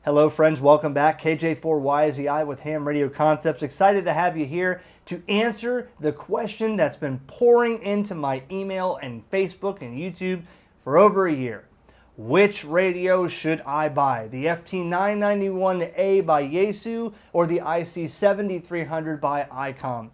Hello friends, welcome back. KJ4YZI with HamRadioConcepts. Excited to have you here to answer the question that's been pouring into my email and Facebook and YouTube for over a year. Which radio should I buy? The FT-991a by Yaesu or the IC7300 by Icom?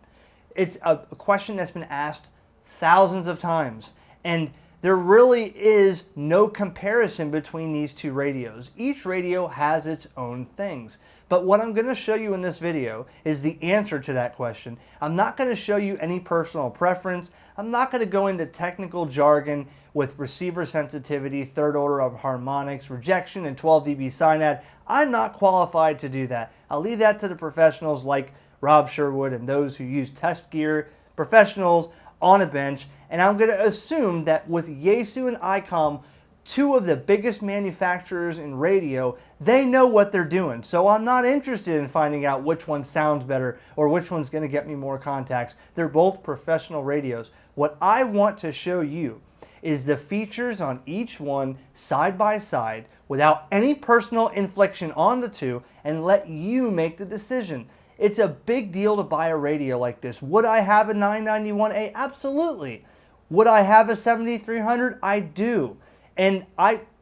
It's a question that's been asked thousands of times, and there really is no comparison between these two radios. Each radio has its own things. But what I'm going to show you in this video is the answer to that question. I'm not going to show you any personal preference. I'm not going to go into technical jargon with receiver sensitivity, third order of harmonics, rejection, and 12 dB SINAD. I'm not qualified to do that. I'll leave that to the professionals like Rob Sherwood and those who use test gear, professionals on a bench. And I'm going to assume that with Yaesu and Icom, two of the biggest manufacturers in radio, they know what they're doing. So I'm not interested in finding out which one sounds better or which one's going to get me more contacts. They're both professional radios. What I want to show you is the features on each one side by side without any personal inflection on the two, and let you make the decision. It's a big deal to buy a radio like this. Would I have a 991A? Absolutely. Would I have a 7300? I do. And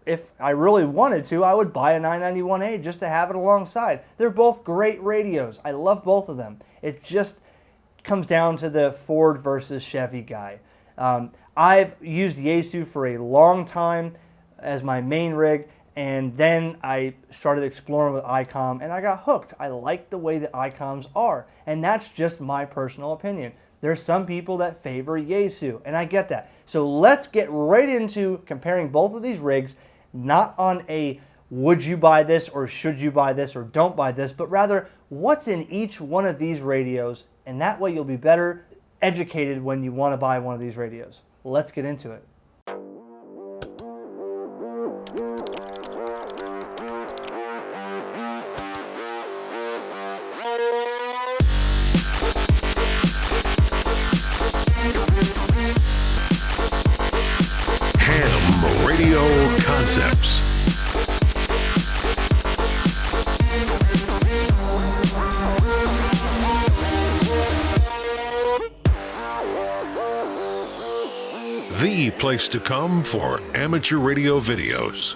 if I really wanted to, I would buy a 991A just to have it alongside. They're both great radios. I love both of them. It just comes down to the Ford versus Chevy guy. I've used Yaesu for a long time as my main rig, and then I started exploring with Icom, and I got hooked. I like the way that Icoms are, and that's just my personal opinion. There's some people that favor Yaesu, and I get that. So let's get right into comparing both of these rigs, not on a would you buy this or should you buy this or don't buy this, but rather what's in each one of these radios, and that way you'll be better educated when you want to buy one of these radios. Let's get into it. HamRadioConcepts. The place to come for amateur radio videos.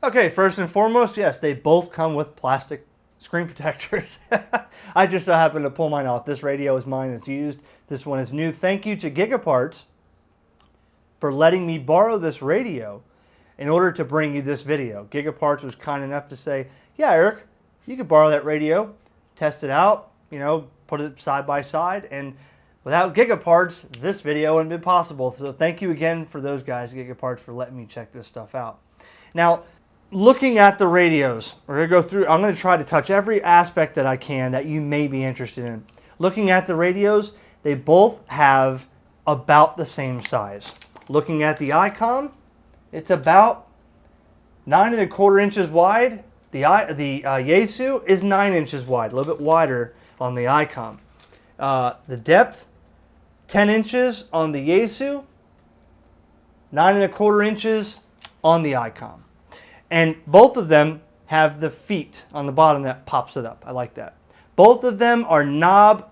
Okay, first and foremost, yes, they both come with plastic screen protectors. I just so happen to pull mine off. This radio is mine, it's used. This one is new. Thank you to Gigaparts for letting me borrow this radio in order to bring you this video. Gigaparts was kind enough to say, yeah, Eric, you could borrow that radio, test it out, put it side by side, and without Gigaparts, this video wouldn't be possible. So thank you again for those guys, Gigaparts, for letting me check this stuff out. Now, looking at the radios, we're going to go through, I'm going to try to touch every aspect that I can that you may be interested in. Looking at the radios, they both have about the same size. Looking at the Icom, it's about 9¼ inches wide. The Yaesu is 9 inches wide, a little bit wider on the Icom. The depth, 10 inches on the Yaesu, 9¼ inches on the Icom. And both of them have the feet on the bottom that pops it up. I like that. Both of them are knobs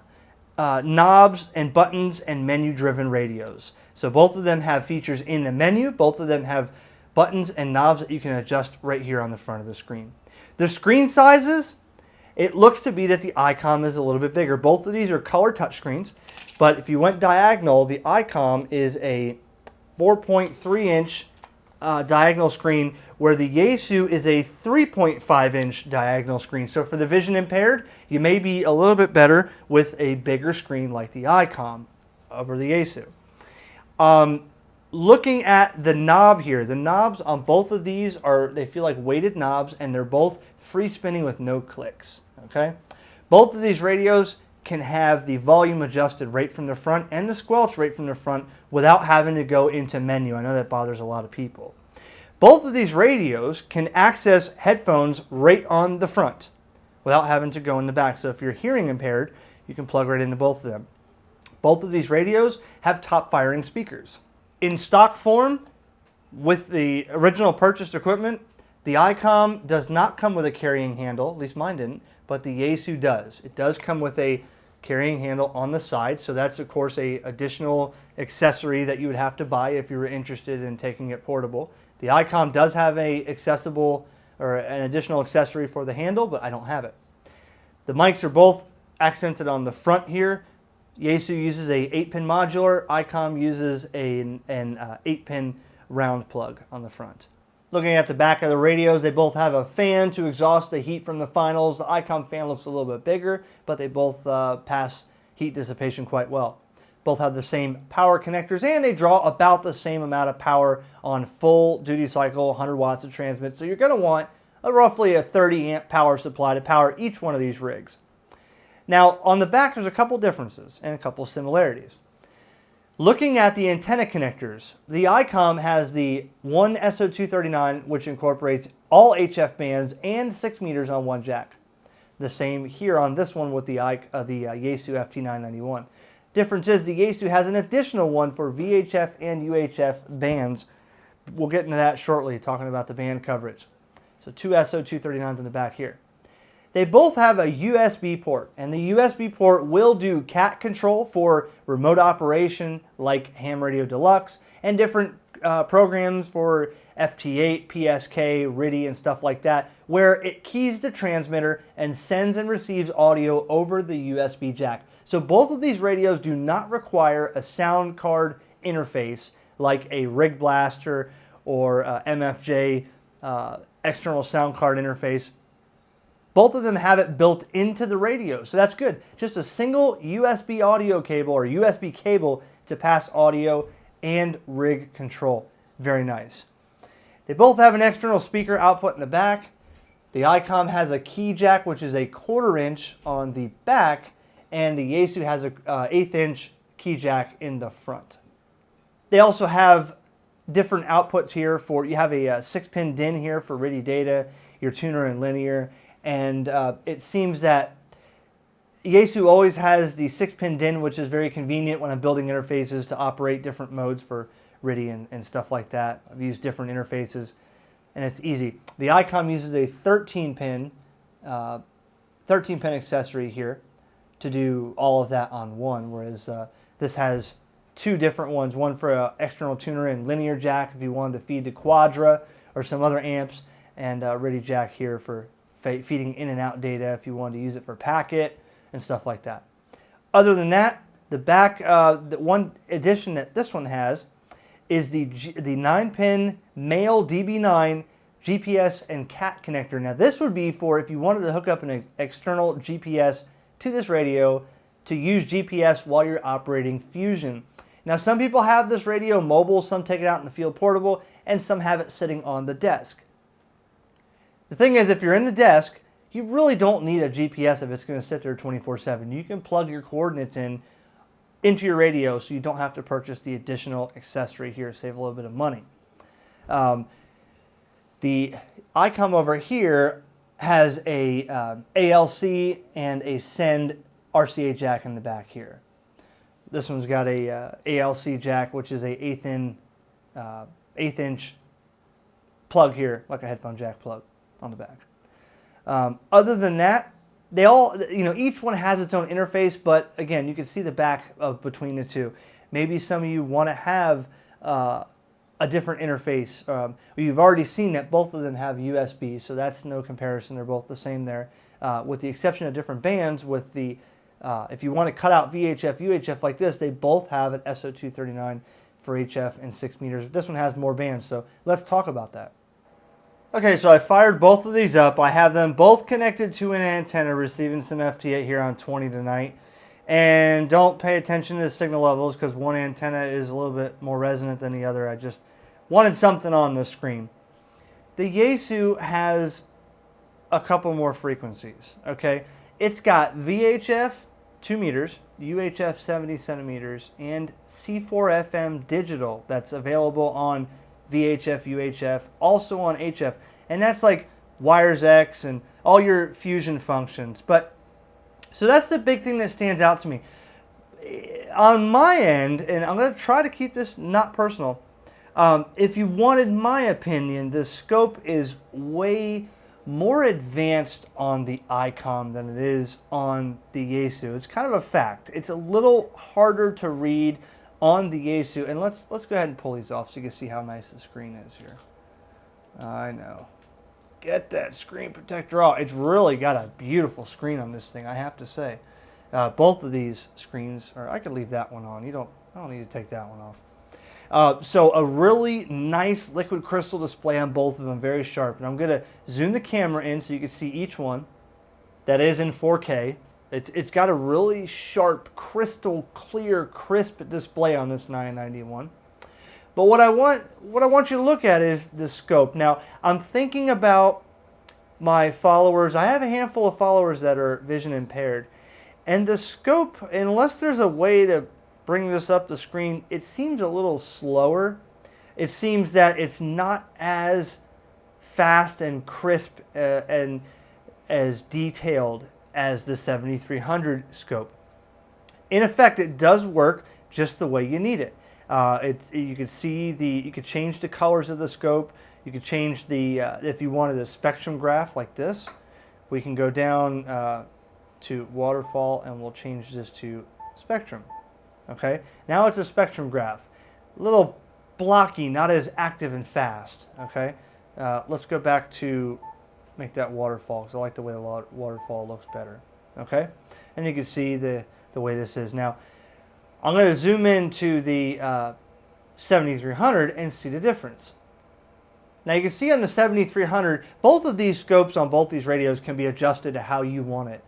and buttons and menu-driven radios. So both of them have features in the menu. Both of them have buttons and knobs that you can adjust right here on the front of the screen. The screen sizes, it looks to be that the Icom is a little bit bigger. Both of these are color touchscreens, but if you went diagonal, the Icom is a 4.3-inch diagonal screen, where the Yaesu is a 3.5-inch diagonal screen. So for the vision impaired, you may be a little bit better with a bigger screen like the Icom over the Yaesu. Looking at the knob here, the knobs on both of these they feel like weighted knobs, and they're both free spinning with no clicks. Okay, both of these radios can have the volume adjusted right from the front and the squelch right from the front without having to go into menu. I know that bothers a lot of people. Both of these radios can access headphones right on the front without having to go in the back. So if you're hearing impaired, you can plug right into both of them. Both of these radios have top firing speakers. In stock form, with the original purchased equipment, the Icom does not come with a carrying handle, at least mine didn't, but the Yaesu does. It does come with a carrying handle on the side, so that's of course a additional accessory that you would have to buy if you were interested in taking it portable. The Icom does have a accessible or an additional accessory for the handle, but I don't have it. The mics are both accented on the front here. Yaesu uses a 8-pin modular. Icom uses an 8-pin round plug on the front. Looking at the back of the radios, they both have a fan to exhaust the heat from the finals. The Icom fan looks a little bit bigger, but they both pass heat dissipation quite well. Both have the same power connectors, and they draw about the same amount of power on full duty cycle, 100 watts of transmit. So you're going to want roughly a 30 amp power supply to power each one of these rigs. Now, on the back, there's a couple differences and a couple similarities. Looking at the antenna connectors, the Icom has the one SO239, which incorporates all HF bands and 6 meters on one jack. The same here on this one with the Yaesu FT-991. Difference is the Yaesu has an additional one for VHF and UHF bands. We'll get into that shortly, talking about the band coverage. So 2 SO239s in the back here. They both have a USB port, and the USB port will do cat control for remote operation like Ham Radio Deluxe and different programs for FT8, PSK, RIDI, and stuff like that, where it keys the transmitter and sends and receives audio over the USB jack. So both of these radios do not require a sound card interface like a Rig Blaster or MFJ external sound card interface. Both of them have it built into the radio, so that's good. Just a single USB audio cable or USB cable to pass audio and rig control. Very nice. They both have an external speaker output in the back. The Icom has a key jack, which is a 1/4 inch on the back, and the Yaesu has a 1/8 inch key jack in the front. They also have different outputs here for, you have a 6-pin DIN here for RIDI data, your tuner and linear, and it seems that Yaesu always has the 6-pin DIN, which is very convenient when I'm building interfaces to operate different modes for RIDI and stuff like that. I've used different interfaces, and it's easy. The Icom uses a 13-pin accessory here to do all of that on one, whereas this has 2 different ones, one for an external tuner and linear jack if you wanted to feed to Quadra or some other amps, and RIDI jack here for feeding in and out data if you wanted to use it for packet and stuff like that. Other than that, the back, the one addition that this one has is the 9-pin male DB9 GPS and CAT connector. Now this would be for if you wanted to hook up an external GPS to this radio to use GPS while you're operating Fusion. Now some people have this radio mobile, some take it out in the field portable, and some have it sitting on the desk. The thing is, if you're in the desk, you really don't need a GPS if it's going to sit there 24/7. You can plug your coordinates into your radio so you don't have to purchase the additional accessory here, save a little bit of money. The Icom over here has a ALC and a send RCA jack in the back here. This one's got a ALC jack, which is a 1/8 inch plug here, like a headphone jack plug on the back. Other than that, they all, each one has its own interface, but again, you can see the back of between the two. Maybe some of you want to have a different interface. You've already seen that both of them have USB, so that's no comparison. They're both the same there, with the exception of different bands. With the if you want to cut out VHF, UHF like this, they both have an SO239 for HF and 6 meters. This one has more bands, so let's talk about that. Okay, so I fired both of these up. I have them both connected to an antenna, receiving some FT8 here on 20 tonight. And don't pay attention to the signal levels because one antenna is a little bit more resonant than the other. I just wanted something on the screen. The Yaesu has a couple more frequencies, okay? It's got VHF 2 meters, UHF 70 centimeters, and C4FM digital that's available on VHF, UHF, also on HF, and that's like Wires X and all your Fusion functions. But so that's the big thing that stands out to me. on my end, and I'm going to try to keep this not personal, if you wanted my opinion, the scope is way more advanced on the Icom than it is on the Yaesu. It's kind of a fact. It's a little harder to read on the Yaesu. And let's go ahead and pull these off so you can see how nice the screen is here. I know. Get that screen protector off. It's really got a beautiful screen on this thing, I have to say. Both of these screens, or I could leave that one on. I don't need to take that one off. So a really nice liquid crystal display on both of them, very sharp. And I'm going to zoom the camera in so you can see each one. That is in 4K. It's got a really sharp, crystal clear, crisp display on this 991. But what I want you to look at is the scope. Now, I'm thinking about my followers. I have a handful of followers that are vision impaired. And the scope, unless there's a way to bring this up the screen, it seems a little slower. It seems that it's not as fast and crisp and as detailed as the 7300 scope. In effect, it does work just the way you need it. You can see you could change the colors of the scope. You could change the if you wanted a spectrum graph like this, we can go down to waterfall and we'll change this to spectrum. Okay, now it's a spectrum graph, a little blocky, not as active and fast. Okay, let's go back to make that waterfall because I like the way the waterfall looks better. Okay, and you can see the way this is. Now I'm going to zoom into the 7300 and see the difference. Now you can see on the 7300, both of these scopes on both these radios can be adjusted to how you want it.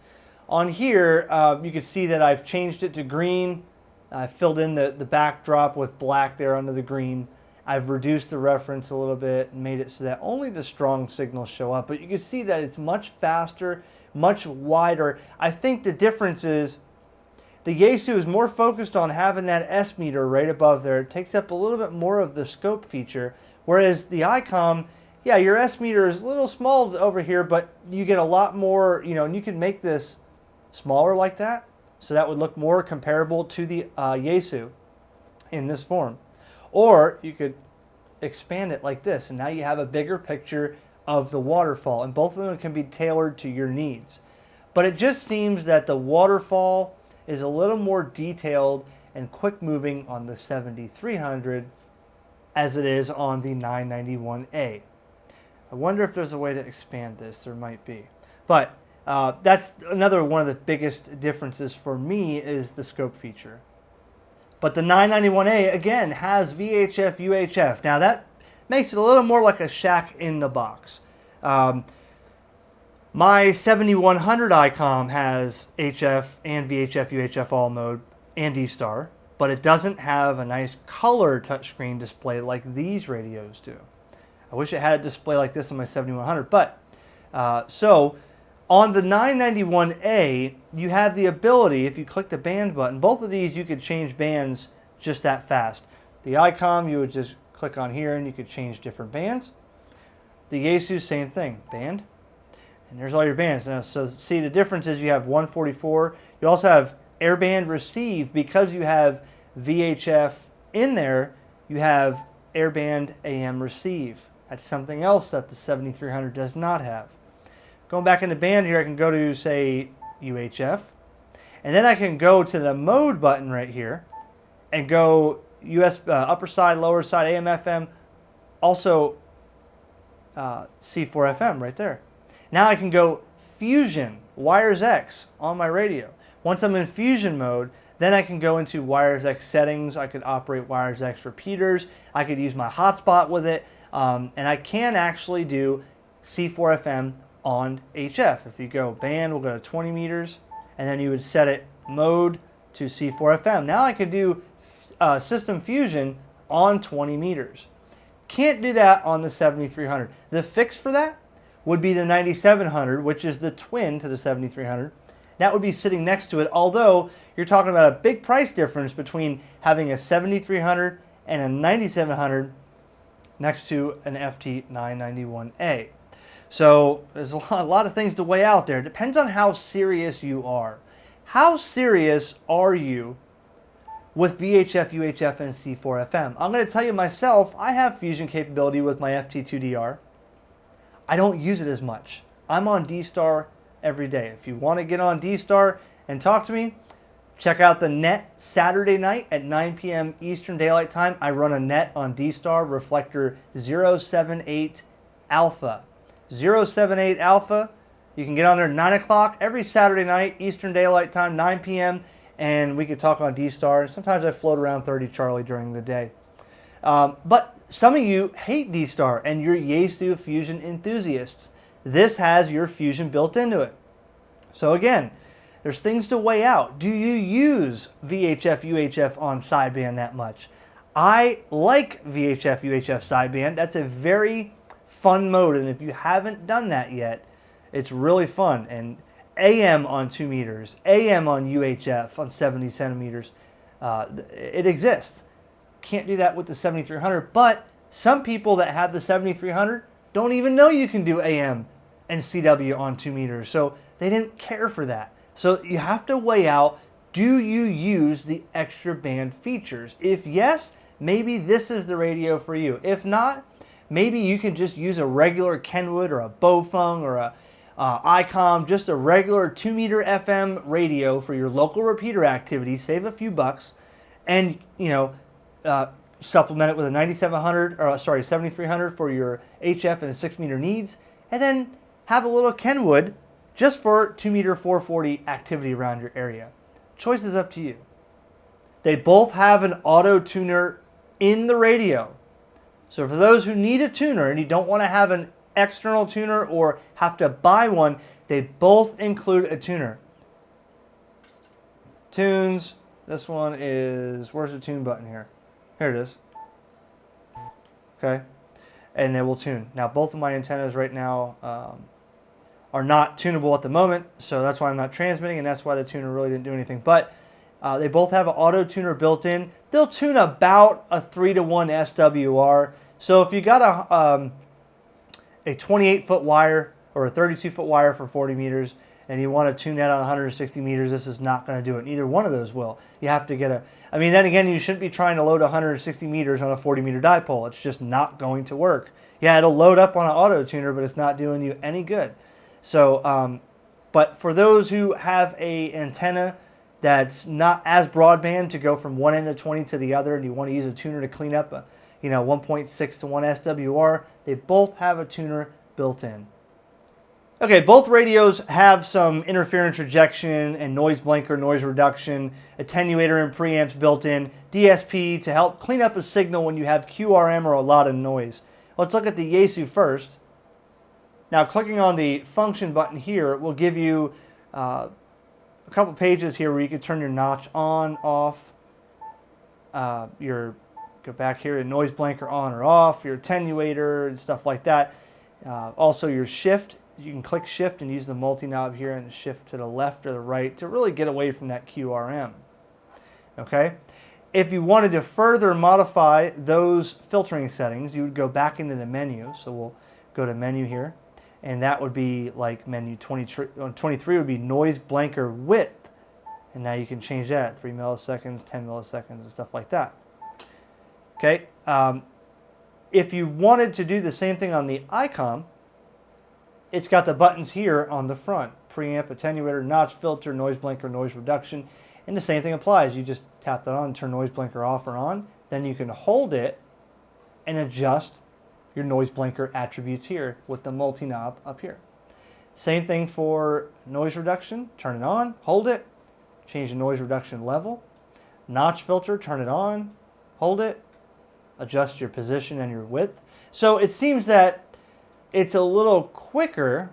On here, you can see that I've changed it to green. I filled in the backdrop with black there under the green. I've reduced the reference a little bit and made it so that only the strong signals show up. But you can see that it's much faster, much wider. I think the difference is the Yaesu is more focused on having that S meter right above there. It takes up a little bit more of the scope feature. Whereas the Icom, yeah, your S meter is a little small over here, but you get a lot more, and you can make this smaller like that. So that would look more comparable to the Yaesu in this form. Or you could expand it like this, and now you have a bigger picture of the waterfall, and both of them can be tailored to your needs. But it just seems that the waterfall is a little more detailed and quick moving on the 7300 as it is on the 991A. I wonder if there's a way to expand this. There might be. But that's another one of the biggest differences for me is the scope feature. But the 991A, again, has VHF, UHF. Now that makes it a little more like a shack in the box. My 7100 Icom has HF and VHF, UHF all mode and D-Star, but it doesn't have a nice color touchscreen display like these radios do. I wish it had a display like this on my 7100, but so on the 991A, you have the ability, if you click the band button, both of these you could change bands just that fast. The Icom, you would just click on here and you could change different bands. The Yaesu, same thing, band. And there's all your bands. Now, so see the difference is you have 144. You also have airband receive. Because you have VHF in there, you have airband AM receive. That's something else that the 7300 does not have. Going back into band here, I can go to, say, UHF. And then I can go to the mode button right here and go US upper side, lower side, AM, FM, also C4 FM right there. Now I can go Fusion, Wires X on my radio. Once I'm in Fusion mode, then I can go into Wires X settings. I could operate Wires X repeaters. I could use my hotspot with it. And I can actually do C4 FM on HF. If you go band, we'll go to 20 meters. And then you would set it mode to C4 FM. Now I could do System Fusion on 20 meters. Can't do that on the 7300. The fix for that would be the 9700, which is the twin to the 7300. That would be sitting next to it, although you're talking about a big price difference between having a 7300 and a 9700 next to an FT-991a. So there's a lot of things to weigh out there. It depends on how serious you are. How serious are you with VHF, UHF, and C4 FM. I'm going to tell you myself, I have fusion capability with my FT2DR. I don't use it as much. I'm on D-Star every day. If you want to get on D-Star and talk to me, check out the net Saturday night at 9 p.m. Eastern Daylight Time. I run a net on D-Star reflector 078 Alpha. 078 Alpha. You can get on there 9 o'clock every Saturday night, Eastern Daylight Time, 9 p.m., and we could talk on D-Star. Sometimes I float around 30 Charlie during the day. But some of you hate D-Star, and you're Yaesu Fusion enthusiasts. This has your Fusion built into it. So again, there's things to weigh out. Do you use VHF, UHF on sideband that much? I like VHF, UHF sideband. That's a very fun mode, and if you haven't done that yet, it's really fun. And AM on 2 meters, AM on UHF on 70 centimeters, it exists. Can't do that with the 7300, but some people that have the 7300 don't even know you can do AM and CW on 2 meters, so they didn't care for that. So you have to weigh out, do you use the extra band features? If yes, maybe this is the radio for you. If not, maybe you can just use a regular Kenwood or a Bofeng or a Icom, just a regular 2 meter FM radio for your local repeater activity, save a few bucks, and supplement it with a 7300 for your HF and 6 meter needs, and then have a little Kenwood just for 2 meter 440 activity around your area. Choice is up to you. They both have an auto tuner in the radio. So for those who need a tuner and you don't want to have an external tuner or have to buy one, they both include a tuner. Tunes, this one is, where's the tune button here? Here it is. Okay, and it will tune. Now both of my antennas right now are not tunable at the moment, so that's why I'm not transmitting, and that's why the tuner really didn't do anything. But they both have an auto tuner built in. They'll tune about a 3-to-1 SWR. So if you got a 28-foot wire or a 32-foot wire for 40 meters and you want to tune that on 160 meters, this is not going to do it. Neither one of those will. You have to get then again, you shouldn't be trying to load 160 meters on a 40-meter dipole. It's just not going to work. Yeah, it'll load up on an auto tuner, but it's not doing you any good. So, but for those who have a antenna that's not as broadband to go from one end of 20 to the other, and you want to use a tuner to clean up a 1.6 to 1 SWR, they both have a tuner built in. Okay, both radios have some interference rejection and noise blanker, noise reduction, attenuator and preamps built in, DSP to help clean up a signal when you have QRM or a lot of noise. Let's look at the Yaesu first. Now clicking on the function button here will give you a couple pages here where you can turn your notch on, off, go back here to noise blanker on or off, your attenuator and stuff like that. Also your shift, you can click shift and use the multi-knob here and shift to the left or the right to really get away from that QRM. Okay? If you wanted to further modify those filtering settings, you would go back into the menu. So we'll go to menu here, and that would be like menu 23 would be noise blanker width. And now you can change that, 3 milliseconds, 10 milliseconds, and stuff like that. Okay, if you wanted to do the same thing on the Icom, it's got the buttons here on the front. Preamp, attenuator, notch filter, noise blanker, noise reduction. And the same thing applies. You just tap that on, turn noise blanker off or on. Then you can hold it and adjust your noise blanker attributes here with the multi-knob up here. Same thing for noise reduction. Turn it on, hold it, change the noise reduction level. Notch filter, turn it on, hold it, adjust your position and your width. So it seems that it's a little quicker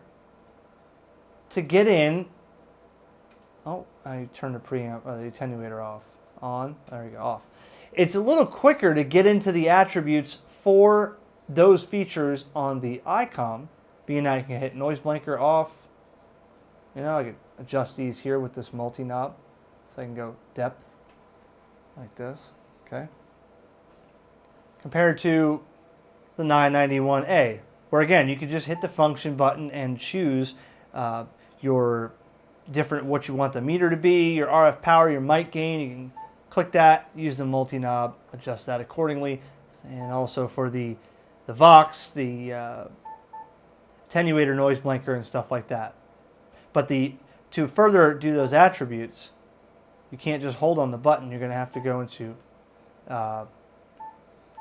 to get in. Oh, I turned the preamp, the attenuator off. On, there we go, off. It's a little quicker to get into the attributes for those features on the Icom, being I can hit noise blanker off. I can adjust these here with this multi-knob. So I can go depth like this, okay? Compared to the 991A, where again, you can just hit the function button and choose your different, what you want the meter to be, your RF power, your mic gain. You can click that, use the multi-knob, adjust that accordingly. And also for the Vox, the attenuator, noise blanker, and stuff like that. But to further do those attributes, you can't just hold on the button. You're going to have to go into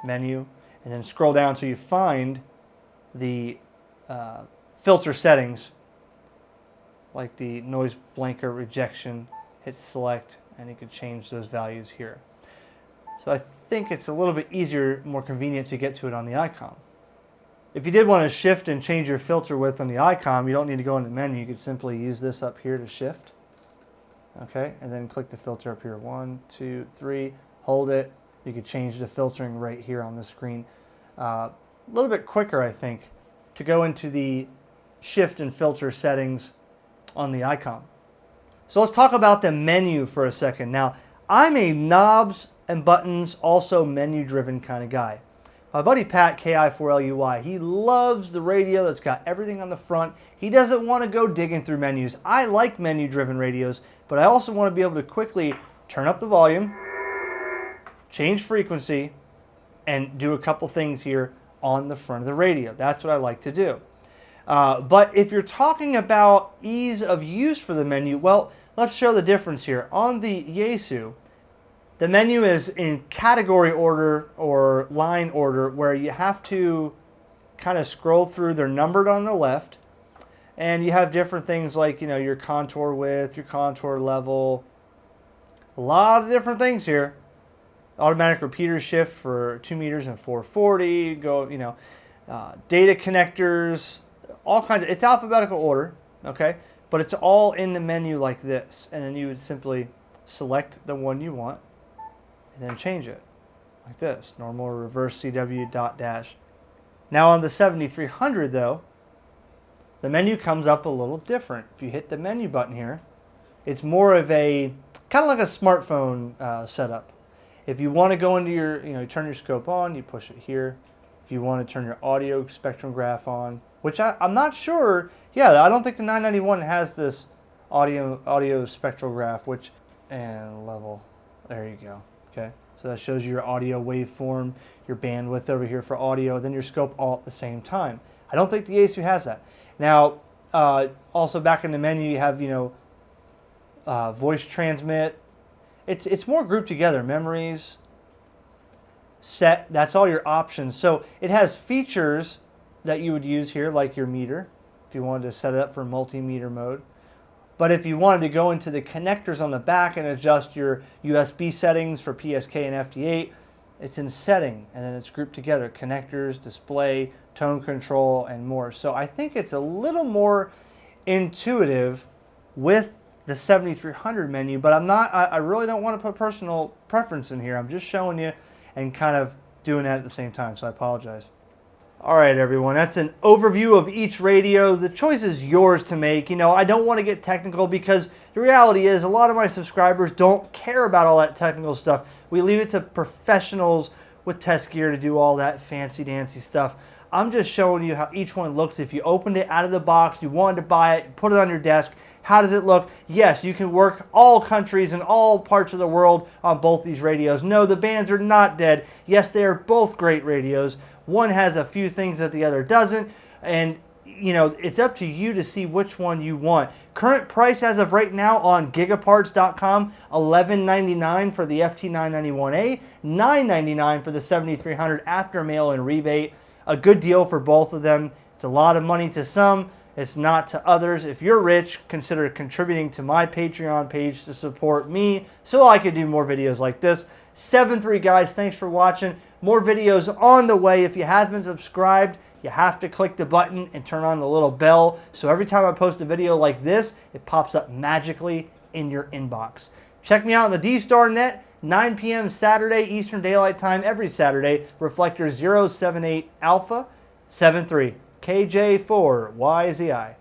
menu and then scroll down until you find the filter settings, like the noise blanker rejection. Hit select and you can change those values here. So I think it's a little bit easier, more convenient to get to it on the Icom. If you did want to shift and change your filter width on the Icom, you don't need to go into the menu. You could simply use this up here to shift. Okay, and then click the filter up here. 1, 2, 3, hold it. You could change the filtering right here on the screen. A little bit quicker, I think, to go into the shift and filter settings on the Icom. So let's talk about the menu for a second. Now, I'm a knobs and buttons, also menu-driven kind of guy. My buddy Pat, KI4LUY, he loves the radio that's got everything on the front. He doesn't want to go digging through menus. I like menu-driven radios, but I also want to be able to quickly turn up the volume, change frequency, and do a couple things here on the front of the radio. That's what I like to do. But if you're talking about ease of use for the menu, well, let's show the difference here. On the Yaesu, the menu is in category order or line order, where you have to kind of scroll through. They're numbered on the left, and you have different things like, you know, your contour width, your contour level, a lot of different things here. Automatic repeater shift for 2 meters and 440. Go, you know, data connectors, all kinds of. It's alphabetical order, okay, but it's all in the menu like this, and then you would simply select the one you want, and then change it like this. Normal, reverse, CW, dot, dash. Now on the 7300 though, the menu comes up a little different. If you hit the menu button here, it's more of a kind of like a smartphone setup. If you want to go into your, you know, you turn your scope on, you push it here. If you want to turn your audio spectrum graph on, which I'm not sure. Yeah, I don't think the 991 has this audio spectral graph, which, and level. There you go. Okay, so that shows you your audio waveform, your bandwidth over here for audio, then your scope all at the same time. I don't think the Yaesu has that. Now, also back in the menu, you have, you know, voice transmit. It's more grouped together. Memories, set, that's all your options. So it has features that you would use here, like your meter, if you wanted to set it up for multimeter mode. But if you wanted to go into the connectors on the back and adjust your USB settings for PSK and FT8, it's in setting, and then it's grouped together. Connectors, display, tone control, and more. So I think it's a little more intuitive with the 7300 menu, but I really don't want to put personal preference in here. I'm just showing you and kind of doing that at the same time, so I apologize. All right, everyone, that's an overview of each radio. The choice is yours to make. You know, I don't want to get technical because the reality is a lot of my subscribers don't care about all that technical stuff. We leave it to professionals with test gear to do all that fancy-dancy stuff. I'm just showing you how each one looks. If you opened it out of the box, you wanted to buy it, put it on your desk, how does it look? Yes, you can work all countries and all parts of the world on both these radios. No, the bands are not dead. Yes, they are both great radios. One has a few things that the other doesn't, and you know, it's up to you to see which one you want. Current price as of right now on gigaparts.com, $11.99 for the FT-991a, $9.99 for the 7300 after mail and rebate. A good deal for both of them. It's a lot of money to some, it's not to others. If you're rich, consider contributing to my Patreon page to support me so I can do more videos like this. 7-3 guys, thanks for watching. More videos on the way. If you haven't subscribed, you have to click the button and turn on the little bell, so every time I post a video like this, it pops up magically in your inbox. Check me out on the D-Star Net, 9 p.m. Saturday, Eastern Daylight Time, every Saturday. Reflector 078 Alpha 73 KJ4YZI.